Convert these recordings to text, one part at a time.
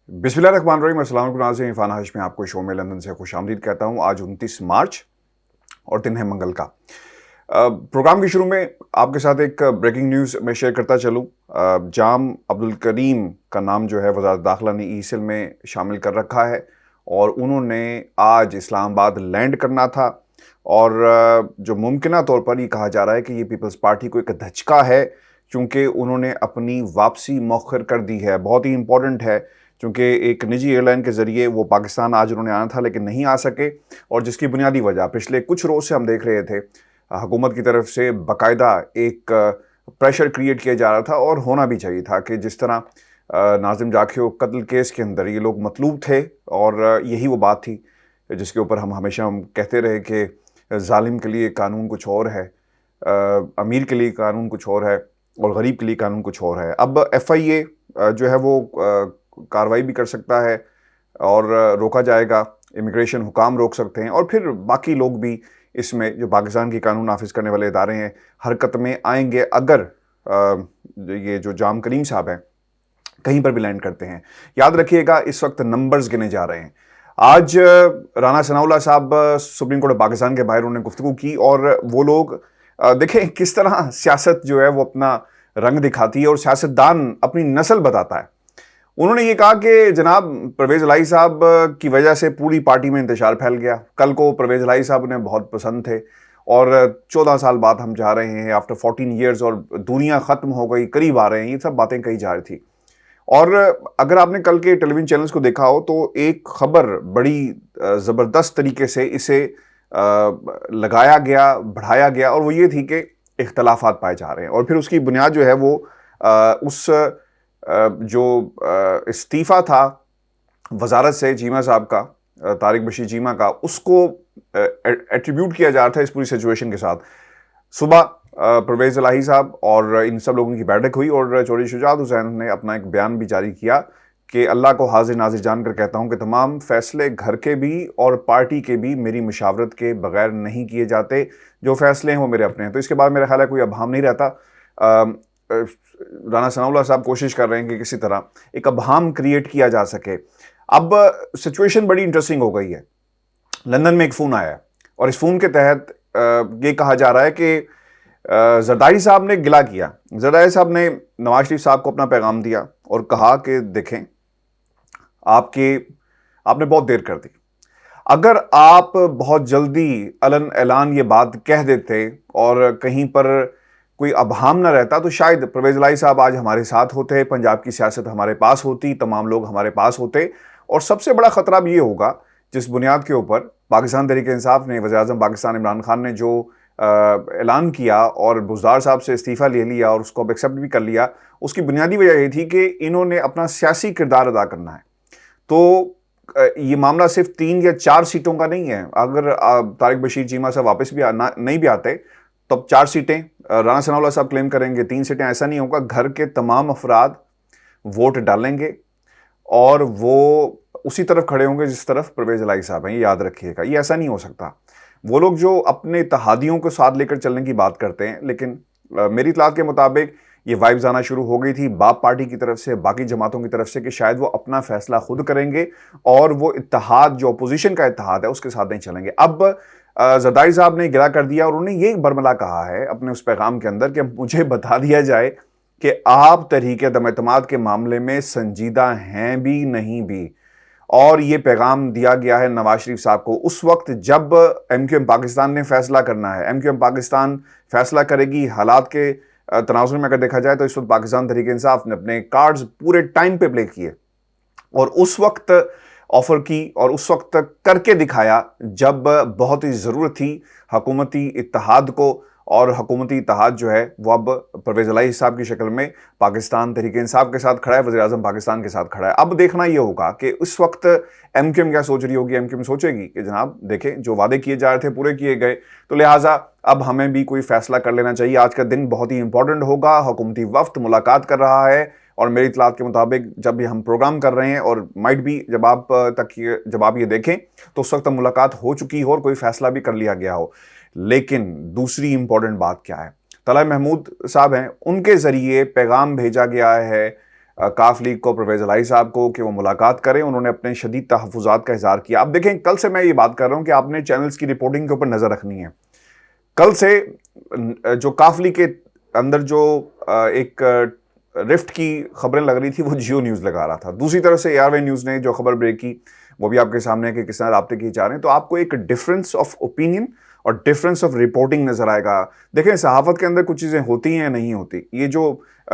बिस्मिल्लाहिर्रहमानिर्रहीम। अस्सलाम वालेकुम नाज़रीन, इरफान हाशमी आपको शो में लंदन से खुशामदीद कहता हूँ। आज 29 मार्च और दिन है मंगल का। प्रोग्राम के शुरू में आपके साथ एक ब्रेकिंग न्यूज़ मैं शेयर करता चलूँ। जाम अब्दुल करीम का नाम जो है वज़ारत दाखिला ने ई सेल में शामिल कर रखा है और उन्होंने आज इस्लामाबाद लैंड करना था। और जो मुमकिना तौर पर ये कहा जा रहा है कि ये पीपल्स पार्टी को एक धचका है, क्योंकि उन्होंने अपनी वापसी मौखर कर दी है। बहुत ही इंपॉर्टेंट है, क्योंकि एक निजी एयरलाइन के ज़रिए वो पाकिस्तान आज उन्होंने आना था लेकिन नहीं आ सके, और जिसकी बुनियादी वजह पिछले कुछ रोज़ से हम देख रहे थे हुकूमत की तरफ से बाकायदा एक प्रेशर क्रिएट किया जा रहा था, और होना भी चाहिए था कि जिस तरह नाज़िम जाखियो कत्ल केस के अंदर ये लोग मतलूब थे, और यही वो बात थी जिसके ऊपर हम हमेशा कहते रहे कि जालिम के लिए कानून कुछ और है, अमीर के लिए कानून कुछ और है, और गरीब के लिए कानून कुछ और है। अब FIA जो है वो कार्रवाई भी कर सकता है और रोका जाएगा, इमिग्रेशन हुकाम रोक सकते हैं, और फिर बाकी लोग भी इसमें जो पाकिस्तान की कानून नाफिज करने वाले इदारे हैं हरकत में आएंगे अगर ये जो जाम करीम साहब हैं कहीं पर भी लैंड करते हैं। याद रखिएगा, इस वक्त नंबर्स गिने जा रहे हैं। आज राना सनाउल्लाह साहब सुप्रीम कोर्ट ऑफ पाकिस्तान के बाहर उन्होंने गुफ्तगू की, और वो लोग देखें किस तरह सियासत जो है वो अपना रंग दिखाती है और सियासतदान अपनी नस्ल बताता है। उन्होंने ये कहा कि जनाब परवेज़ इलाही साहब की वजह से पूरी पार्टी में इंतशार फैल गया। कल को परवेज़ इलाही साहब उन्हें बहुत पसंद थे, और 14 साल बाद हम जा रहे हैं आफ्टर 14 ईयर्स, और दुनिया ख़त्म हो गई, करीब आ रहे हैं, ये सब बातें कही जा रही थी। और अगर आपने कल के टेलीविज़न चैनल्स को देखा हो तो एक खबर बड़ी ज़बरदस्त तरीके से इसे लगाया गया, बढ़ाया गया, और वो ये थी कि इख्तलाफात पाए जा रहे हैं। और फिर उसकी बुनियाद जो है वो उस जो इस्तीफ़ा था वजारत से चीमा साहब का, तारिक बशीर चीमा का, उसको एट्रीब्यूट किया जा रहा था इस पूरी सिचुएशन के साथ। सुबह परवेज़ इलाही साहब और इन सब लोगों की बैठक हुई, और चौधरी शुजात हुसैन ने अपना एक बयान भी जारी किया कि अल्लाह को हाजिर नाजिर जानकर कहता हूं कि तमाम फैसले घर के भी और पार्टी के भी मेरी मुशावरत के बगैर नहीं किए जाते। जो फैसले हैं वो मेरे अपने हैं। तो इसके बाद मेरा ख्याल है कोई अभाम नहीं रहता। राना सनाउल्लाह साहब कोशिश कर रहे हैं कि किसी तरह एक अभाम क्रिएट किया जा सके। अब सिचुएशन बड़ी इंटरेस्टिंग हो गई है। लंदन में एक फ़ोन आया, और इस फ़ोन के तहत ये कहा जा रहा है कि जरदारी साहब ने गिला किया। जरदारी साहब ने नवाज शरीफ साहब को अपना पैगाम दिया और कहा कि देखें, आपने बहुत देर कर दी। अगर आप बहुत जल्दी अलन ऐलान ये बात कह देते और कहीं पर कोई अभाम ना रहता, तो शायद परवेज़ इलाही साहब आज हमारे साथ होते, पंजाब की सियासत हमारे पास होती, तमाम लोग हमारे पास होते। और सबसे बड़ा ख़तरा भी ये होगा, जिस बुनियाद के ऊपर पाकिस्तान तहरीक इंसाफ ने, वज़ीर-ए-आज़म पाकिस्तान इमरान खान ने जो ऐलान किया और बुज़दार साहब से इस्तीफ़ा ले लिया और उसको अब एक्सेप्ट भी कर लिया, उसकी बुनियादी वजह ये थी कि इन्होंने अपना सियासी किरदार अदा करना है। तो ये मामला सिर्फ 3 या 4 सीटों का नहीं है। अगर तारिक बशीर चीमा साहब वापस भी नहीं भी आते, तब 4 सीटें राना सनाउल्लाह साहब क्लेम करेंगे, 3 सीटें, ऐसा नहीं होगा। घर के तमाम अफराद वोट डालेंगे और वो उसी तरफ खड़े होंगे जिस तरफ परवेज़ इलाही साहब हैं। ये याद रखिएगा, ये ऐसा नहीं हो सकता। वो लोग जो अपने इत्तेहादियों को साथ लेकर चलने की बात करते हैं, लेकिन मेरी इत्तलात के मुताबिक ये वाइब्स आना शुरू हो गई थी बाप पार्टी की तरफ से, बाकी जमातों की तरफ से, कि शायद वो अपना फैसला खुद करेंगे और वो इत्तेहाद जो अपोजिशन का इत्तेहाद है उसके साथ नहीं चलेंगे। अब जरदारी साहब ने गिला कर दिया और उन्होंने ये बरमला कहा है अपने उस पैगाम के अंदर कि मुझे बता दिया जाए कि आप तहरीक दम-ए-एतमाद के मामले में संजीदा हैं भी नहीं भी। और ये पैगाम दिया गया है नवाज शरीफ साहब को उस वक्त जब MQM पाकिस्तान ने फैसला करना है। MQM पाकिस्तान फैसला करेगी। हालात के तनाजुर में अगर देखा जाए तो इस वक्त पाकिस्तान तहरीक इंसाफ ने अपने कार्ड्स पूरे टाइम पे प्ले किए और उस वक्त ऑफर की और उस वक्त करके दिखाया जब बहुत ही ज़रूरत थी हुकूमती इत्तेहाद को। और हुकूमती इत्तेहाद जो है वो अब परवेज़ इलाही साहब की शक्ल में पाकिस्तान तहरीक इंसाफ के साथ खड़ा है, वज़ीर-ए-आज़म पाकिस्तान के साथ खड़ा है। अब देखना ये होगा कि उस वक्त MQM क्या सोच रही होगी। MQM सोचेगी कि जनाब देखें, जो वादे किए जा रहे थे पूरे किए गए, तो लिहाजा अब हमें भी कोई फैसला कर लेना चाहिए। आज का दिन बहुत ही इंपॉर्टेंट होगा। हुकूमती वफ्द मुलाकात कर रहा है, और मेरी इत्तलात के मुताबिक जब भी हम प्रोग्राम कर रहे हैं, और माइट भी जब आप ये देखें तो उस वक्त मुलाकात हो चुकी हो और कोई फैसला भी कर लिया गया हो। लेकिन दूसरी इंपॉर्टेंट बात क्या है, तलहट महमूद साहब हैं, उनके ज़रिए पैगाम भेजा गया है काफ लीग को, परवेज़ इलाही साहब को कि वो मुलाकात करें। उन्होंने अपने शदीद तहफ़्फ़ुज़ात का इज़हार किया। अब देखें, कल से मैं ये बात कर रहा हूँ कि आपने चैनल्स की रिपोर्टिंग के ऊपर नज़र रखनी है। कल से जो काफ लीग के अंदर जो एक रिफ्ट की खबरें लग रही थी, वो जियो न्यूज़ लगा रहा था। दूसरी तरफ से ARY न्यूज़ ने जो खबर ब्रेक की, वो भी आपके सामने है कि किस तरह राब्ते किए जा रहे हैं। तो आपको एक डिफरेंस ऑफ ओपिनियन और डिफरेंस ऑफ रिपोर्टिंग नजर आएगा। देखें, सहाफत के अंदर कुछ चीज़ें होती हैं या नहीं होती। ये जो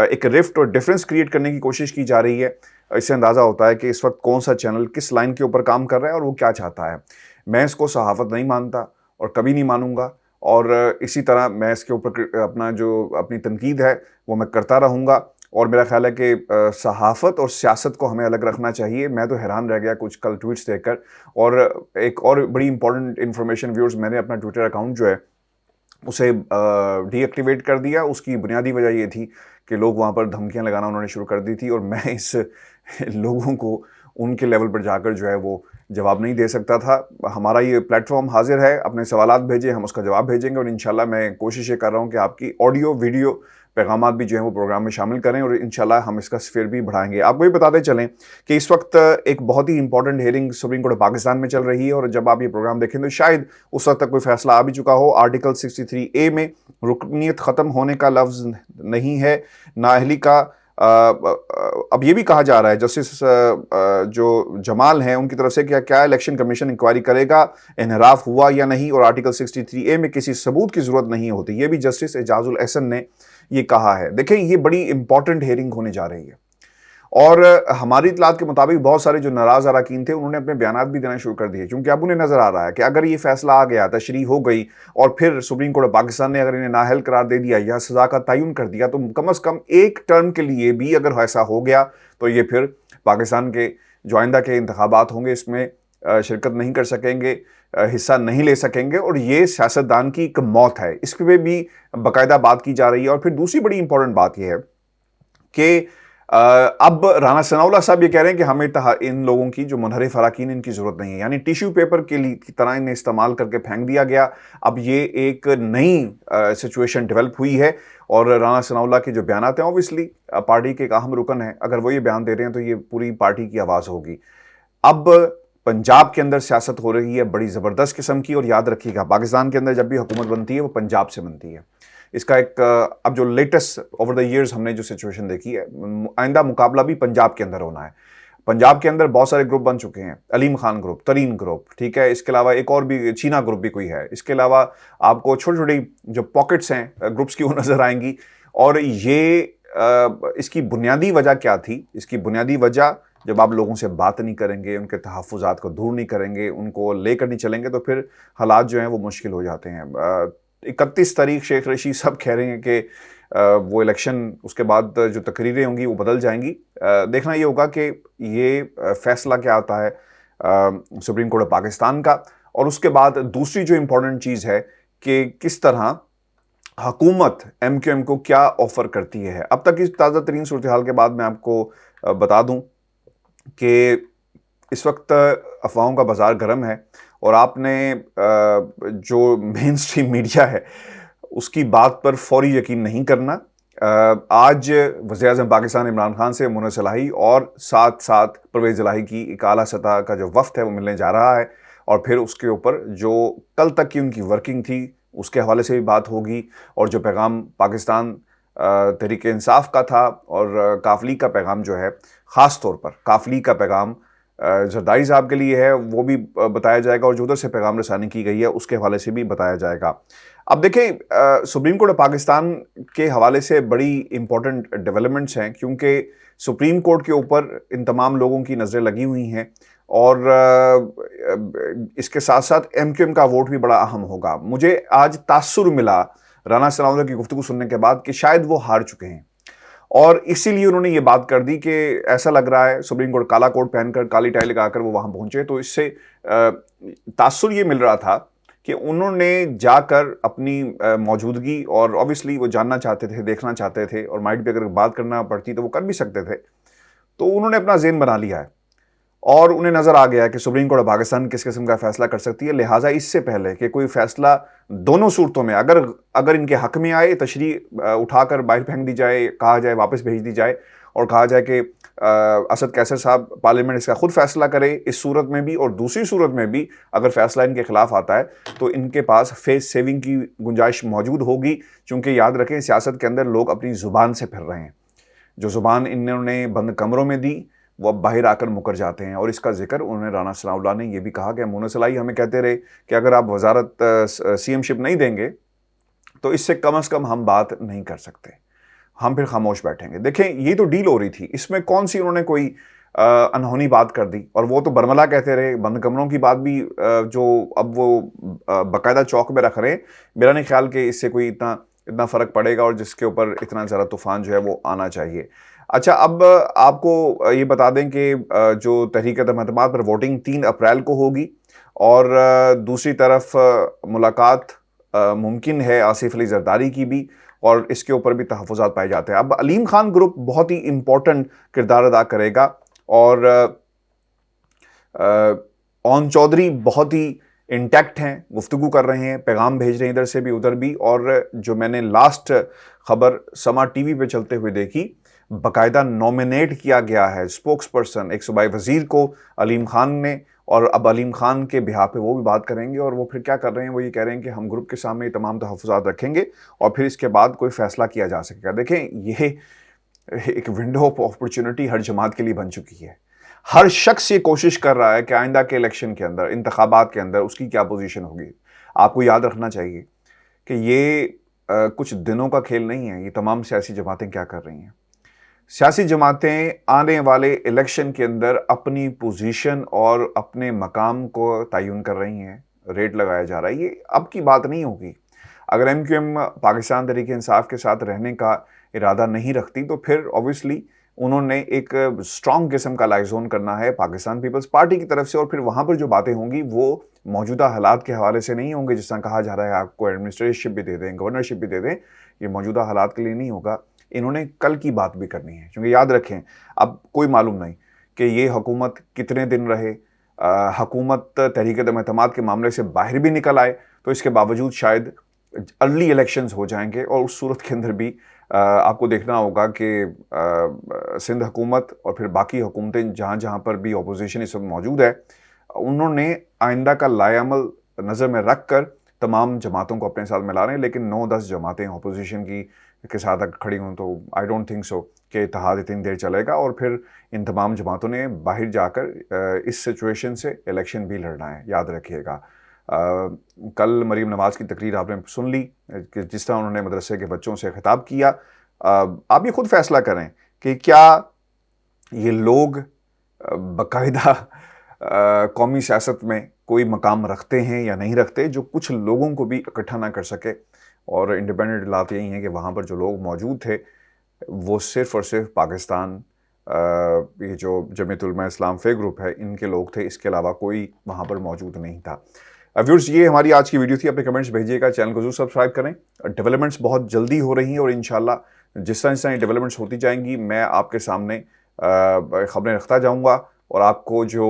एक रिफ्ट और डिफरेंस क्रिएट करने की कोशिश की जा रही है, इससे अंदाज़ा होता है कि इस वक्त कौन सा चैनल किस लाइन के ऊपर काम कर रहा है और वो क्या चाहता है। मैं इसको सहाफत नहीं मानता और कभी नहीं मानूंगा, और इसी तरह मैं इसके ऊपर अपनी तनकीद है वो मैं करता रहूँगा। और मेरा ख्याल है कि सहाफ़त और सियासत को हमें अलग रखना चाहिए। मैं तो हैरान रह गया कुछ कल ट्वीट्स देखकर। और एक और बड़ी इंपॉर्टेंट इन्फॉर्मेशन व्यूअर्स, मैंने अपना ट्विटर अकाउंट जो है उसे डीएक्टिवेट कर दिया। उसकी बुनियादी वजह ये थी कि लोग वहाँ पर धमकियाँ लगाना उन्होंने शुरू कर दी थी, और मैं इस लोगों को उनके लेवल पर जाकर जो है वो जवाब नहीं दे सकता था। हमारा ये प्लेटफॉर्म हाजिर है, अपने सवालात भेजें, हम उसका जवाब भेजेंगे। और इंशाल्लाह मैं कोशिश ये कर रहा हूँ कि आपकी ऑडियो वीडियो पैगामात भी जो है वो प्रोग्राम में शामिल करें, और इंशाल्लाह हम इसका स्फीयर भी बढ़ाएंगे। आपको ये बताते चलें कि इस वक्त एक बहुत ही important hearing supreme court Pakistan में चल रही है, और जब आप ये प्रोग्राम देखें तो शायद उस वक्त तक कोई फैसला आ भी चुका हो। आर्टिकल 63A में रुकनीत ख़त्म होने का लफ्ज़ नहीं है, नाअहली का। अब ये भी कहा जा रहा है जस्टिस जो जमाल हैं उनकी तरफ से कि क्या इलेक्शन कमीशन इंक्वायरी करेगा, इनहराफ हुआ या नहीं, और आर्टिकल 63A में किसी सबूत की ज़रूरत नहीं होती। ये भी जस्टिस एजाजुल एहसन ने ये कहा है। देखें, ये बड़ी इंपॉर्टेंट हियरिंग होने जा रही है, और हमारी इतलात के मुताबिक बहुत सारे जो नाराज़ अरकान थे उन्होंने अपने बयानात भी देना शुरू कर दिए, क्योंकि अब उन्हें नज़र आ रहा है कि अगर ये फैसला आ गया, तशरीह हो गई, और फिर सुप्रीम कोर्ट पाकिस्तान ने अगर इन्हें नाअहल करार दे दिया या सज़ा का तयन कर दिया, तो कम अज़ कम एक टर्म के लिए भी अगर ऐसा हो गया तो ये फिर पाकिस्तान के जो आइंदा के इंतखाबात होंगे इसमें शिरकत नहीं कर सकेंगे, हिस्सा नहीं ले सकेंगे, और ये सियासतदान की एक मौत है। इस पर भी बाकायदा बात की जा रही है। और फिर दूसरी बड़ी इंपॉर्टेंट बात यह है कि अब राना सनाउल्लाह साहब ये कह रहे हैं कि हमें इन लोगों की जो मुनहरिफ अरकान इनकी ज़रूरत नहीं है, यानी टिश्यू पेपर की तरह इन्हें इस्तेमाल करके फेंक दिया गया। अब ये एक नई सिचुएशन डेवलप हुई है, और राना सनाउल्लाह के जो बयान हैं ऑब्वियसली पार्टी के एक अहम रुकन है। अगर वो ये बयान दे रहे हैं तो ये पूरी पार्टी की आवाज़ होगी। अब पंजाब के अंदर सियासत हो रही है बड़ी ज़बरदस्त किस्म की, और याद रखिएगा पाकिस्तान के अंदर जब भी हुकूमत बनती है वो पंजाब से बनती है। इसका एक अब जो लेटेस्ट ओवर द ईयर्स हमने जो सिचुएशन देखी है, आइंदा मुकाबला भी पंजाब के अंदर होना है। पंजाब के अंदर बहुत सारे ग्रुप बन चुके हैं, अलीम खान ग्रुप, तरीन ग्रुप, ठीक है, इसके अलावा एक और भी चीना ग्रुप भी कोई है। इसके अलावा आपको छोटी छोटी जो पॉकेट्स हैं ग्रुप्स की वो नज़र आएंगी। और ये इसकी बुनियादी वजह क्या थी? इसकी बुनियादी वजह, जब आप लोगों से बात नहीं करेंगे, उनके तहफ़्फ़ुज़ात को दूर नहीं करेंगे, उनको लेकर नहीं चलेंगे, तो फिर हालात जो हैं वो मुश्किल हो जाते हैं। 31 तारीख शेख रशीद सब कह रहे हैं कि वो इलेक्शन, उसके बाद जो तकरीरें होंगी वो बदल जाएंगी। देखना ये होगा कि ये फैसला क्या आता है सुप्रीम कोर्ट ऑफ पाकिस्तान का। और उसके बाद दूसरी जो इम्पोर्टेंट चीज़ है कि किस तरह हुकूमत MQM को क्या ऑफ़र करती है। अब तक इस ताज़ा तरीन सूरत हाल के बाद मैं आपको बता दूँ कि इस वक्त अफवाहों का बाज़ार गर्म है, और आपने जो मेन स्ट्रीम मीडिया है उसकी बात पर फौरी यकीन नहीं करना। आज वज़ीर-ए-आज़म पाकिस्तान इमरान खान से मुनव्वर इलाही और साथ साथ परवेज़ इलाही की एक आला सतह का जो वफ़द है वो मिलने जा रहा है, और फिर उसके ऊपर जो कल तक की उनकी वर्किंग थी उसके हवाले से भी बात होगी, और जो पैगाम पाकिस्तान तहरीक इंसाफ का था और काफ लीग का पैगाम जो है, ख़ास तौर पर काफ लीग का पैगाम जरदारी साहब के लिए है, वो भी बताया जाएगा, और जो उधर से पैगाम रसानी की गई है उसके हवाले से भी बताया जाएगा। अब देखें, सुप्रीम कोर्ट ऑफ पाकिस्तान के हवाले से बड़ी इंपॉर्टेंट डेवलपमेंट्स हैं, क्योंकि सुप्रीम कोर्ट के ऊपर इन तमाम लोगों की नज़रें लगी हुई हैं, और इसके साथ साथ MQM का वोट भी बड़ा अहम होगा। मुझे आज तासुर मिला राना सनाउल्लाह की गुफ्तगू सुनने के बाद कि शायद वो हार चुके हैं, और इसीलिए उन्होंने ये बात कर दी कि ऐसा लग रहा है सुप्रीम कोर्ट काला कोट पहनकर, काली टाई लगाकर वो वहाँ पहुँचे। तो इससे तासुर ये मिल रहा था कि उन्होंने जाकर अपनी मौजूदगी, और ऑब्वियसली वो जानना चाहते थे, देखना चाहते थे, और माइट भी अगर बात करना पड़ती तो वो कर भी सकते थे, तो उन्होंने अपना ज़हन बना लिया है, और उन्हें नज़र आ गया कि सुप्रीम कोर्ट ऑफ पाकिस्तान किस किस्म का फ़ैसला कर सकती है। लिहाजा इससे पहले कि कोई फ़ैसला दोनों सूरतों में अगर इनके हक़ में आए, तशरीह उठाकर बाहर फेंक दी जाए, कहा जाए वापस भेज दी जाए, اور کہا جائے کہ اسد قیصر صاحب پارلیمنٹ اس کا خود فیصلہ کرے اس صورت میں بھی، اور دوسری صورت میں بھی اگر فیصلہ ان کے خلاف آتا ہے تو ان کے پاس فیس سیونگ کی گنجائش موجود ہوگی، چونکہ یاد رکھیں سیاست کے اندر لوگ اپنی زبان سے پھر رہے ہیں، جو زبان انہوں نے بند کمروں میں دی وہ اب باہر آ کر مکر جاتے ہیں، اور اس کا ذکر انہوں نے رانا ثناء اللہ نے یہ بھی کہا کہ مونس الہی ہمیں کہتے رہے کہ اگر آپ وزارت سی ایم شپ نہیں دیں گے تو اس سے کم از کم ہم بات نہیں کر سکتے، ہم پھر خاموش بیٹھیں گے۔ دیکھیں یہ تو ڈیل ہو رہی تھی، اس میں کون سی انہوں نے کوئی انہونی بات کر دی، اور وہ تو برملا کہتے رہے، بند کمروں کی بات بھی جو اب وہ باقاعدہ چوک میں رکھ رہے ہیں، میرا نہیں خیال کہ اس سے کوئی اتنا فرق پڑے گا اور جس کے اوپر اتنا زیادہ طوفان جو ہے وہ آنا چاہیے۔ اچھا، اب آپ کو یہ بتا دیں کہ جو تحریک عدم اعتماد پر ووٹنگ 3 اپریل کو ہوگی، اور دوسری طرف ملاقات ممکن ہے آصف علی زرداری کی بھی، اور اس کے اوپر بھی تحفظات پائے جاتے ہیں۔ اب علیم خان گروپ بہت ہی امپورٹنٹ کردار ادا کرے گا، اور اون چودھری بہت ہی انٹیکٹ ہیں، گفتگو کر رہے ہیں، پیغام بھیج رہے ہیں ادھر سے بھی ادھر بھی، اور جو میں نے لاسٹ خبر سما ٹی وی پہ چلتے ہوئے دیکھی، باقاعدہ نومینیٹ کیا گیا ہے اسپوکس پرسن ایک صوبائی وزیر کو علیم خان نے، اور اب علیم خان کے بہاف پہ وہ بھی بات کریں گے، اور وہ پھر کیا کر رہے ہیں، وہ یہ کہہ رہے ہیں کہ ہم گروپ کے سامنے یہ تمام تحفظات رکھیں گے اور پھر اس کے بعد کوئی فیصلہ کیا جا سکے گا۔ دیکھیں یہ ایک ونڈو آف اپرچونٹی ہر جماعت کے لیے بن چکی ہے، ہر شخص یہ کوشش کر رہا ہے کہ آئندہ کے الیکشن کے اندر، انتخابات کے اندر اس کی کیا پوزیشن ہوگی۔ آپ کو یاد رکھنا چاہیے کہ یہ کچھ دنوں کا کھیل نہیں ہے، یہ تمام سیاسی جماعتیں کیا کر رہی ہیں۔ سیاسی جماعتیں آنے والے الیکشن کے اندر اپنی پوزیشن اور اپنے مقام کو تعین کر رہی ہیں، ریٹ لگایا جا رہا ہے، یہ اب کی بات نہیں ہوگی۔ اگر M Q M Pakistan Tehreek Insaf کے ساتھ رہنے کا ارادہ نہیں رکھتی تو پھر اوبویسلی انہوں نے ایک اسٹرانگ قسم کا لائزون کرنا ہے پاکستان پیپلز پارٹی کی طرف سے، اور پھر وہاں پر جو باتیں ہوں گی وہ موجودہ حالات کے حوالے سے نہیں ہوں گے، جس طرح کہا جا رہا ہے آپ کو ایڈمنسٹریشن بھی دے دیں، گورنرشپ بھی دے دیں، یہ موجودہ حالات کے لیے نہیں ہوگا، انہوں نے کل کی بات بھی کرنی ہے، کیونکہ یاد رکھیں اب کوئی معلوم نہیں کہ یہ حکومت کتنے دن رہے، حکومت تحریک عدم اعتماد کے معاملے سے باہر بھی نکل آئے تو اس کے باوجود شاید ارلی الیکشنز ہو جائیں گے، اور اس صورت کے اندر بھی آپ کو دیکھنا ہوگا کہ سندھ حکومت اور پھر باقی حکومتیں جہاں جہاں پر بھی اپوزیشن اس وقت موجود ہے، انہوں نے آئندہ کا لائے عمل نظر میں رکھ کر تمام جماعتوں کو اپنے ساتھ ملا رہے ہیں، لیکن 9-10 جماعتیں اپوزیشن کے ساتھ اگر کھڑی ہوں تو آئی ڈونٹ تھنک سو کہ اتحاد اتنی دیر چلے گا، اور پھر ان تمام جماعتوں نے باہر جا کر اس سچویشن سے الیکشن بھی لڑنا ہے، یاد رکھیے گا۔ کل مریم نواز کی تقریر آپ نے سن لی کہ جس طرح انہوں نے مدرسے کے بچوں سے خطاب کیا، آپ یہ خود فیصلہ کریں کہ کیا یہ لوگ باقاعدہ قومی سیاست میں کوئی مقام رکھتے ہیں یا نہیں رکھتے، جو کچھ لوگوں کو بھی اکٹھا نہ کر سکے۔ اور انڈیپینڈنٹ اطلاعات یہی ہیں کہ وہاں پر جو لوگ موجود تھے وہ صرف اور صرف پاکستان یہ جو جمعیت علماء اسلام فے گروپ ہے ان کے لوگ تھے، اس کے علاوہ کوئی وہاں پر موجود نہیں تھا۔ ویورز، یہ ہماری آج کی ویڈیو تھی، اپنے کمنٹس بھیجیے گا، چینل کو ضرور سبسکرائب کریں۔ ڈیولپمنٹس بہت جلدی ہو رہی ہیں، اور انشاءاللہ جس طرح یہ ڈیولپمنٹس ہوتی جائیں گی میں آپ کے سامنے خبریں رکھتا جاؤں گا، اور آپ کو جو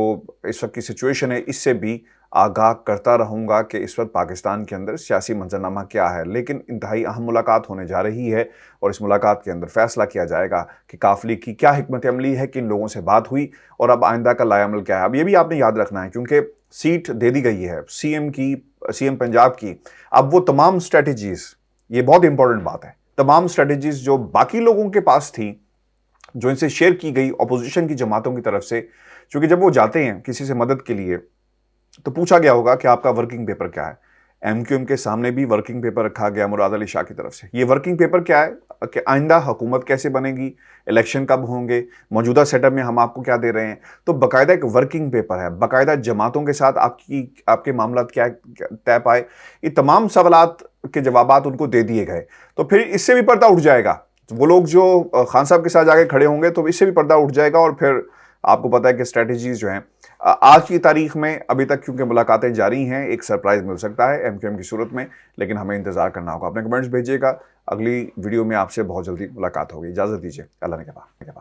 اس وقت کی سچویشن ہے اس سے بھی آگاہ کرتا رہوں گا کہ اس وقت پاکستان کے اندر سیاسی منظرنامہ کیا ہے۔ لیکن انتہائی اہم ملاقات ہونے جا رہی ہے، اور اس ملاقات کے اندر فیصلہ کیا جائے گا کہ قافلے کی کیا حکمت عملی ہے، کن لوگوں سے بات ہوئی، اور اب آئندہ کا لائے عمل کیا ہے۔ اب یہ بھی آپ نے یاد رکھنا ہے کیونکہ سیٹ دے دی گئی ہے سی ایم پنجاب کی، اب وہ تمام اسٹریٹجیز، یہ بہت امپورٹنٹ بات ہے، تمام اسٹریٹجیز جو باقی لوگوں کے پاس تھی، جو ان سے شیئر کی گئی اپوزیشن کی جماعتوں کی طرف سے، چونکہ جب وہ جاتے ہیں کسی سے مدد کے لیے تو پوچھا گیا ہوگا کہ آپ کا ورکنگ پیپر کیا ہے۔ ایم کیو ایم کے سامنے بھی ورکنگ پیپر رکھا گیا مراد علی شاہ کی طرف سے۔ یہ ورکنگ پیپر کیا ہے کہ آئندہ حکومت کیسے بنے گی، الیکشن کب ہوں گے، موجودہ سیٹ اپ میں ہم آپ کو کیا دے رہے ہیں، تو باقاعدہ ایک ورکنگ پیپر ہے، باقاعدہ جماعتوں کے ساتھ آپ کے معاملات کیا طے پائے، یہ تمام سوالات کے جوابات ان کو دے دیے گئے، تو پھر اس سے بھی پردہ اٹھ جائے گا۔ وہ لوگ جو خان صاحب کے ساتھ جا کے کھڑے ہوں گے تو اس سے بھی پردہ اٹھ جائے گا، اور پھر آپ کو پتہ ہے کہ اسٹریٹجیز جو ہیں آج کی تاریخ میں ابھی تک کیونکہ ملاقاتیں جاری ہیں، ایک سرپرائز مل سکتا ہے ایم کیو ایم کی صورت میں، لیکن ہمیں انتظار کرنا ہوگا۔ اپنے کمنٹس بھیجیے گا، اگلی ویڈیو میں آپ سے بہت جلدی ملاقات ہوگی۔ اجازت دیجیے، اللہ نے کہا۔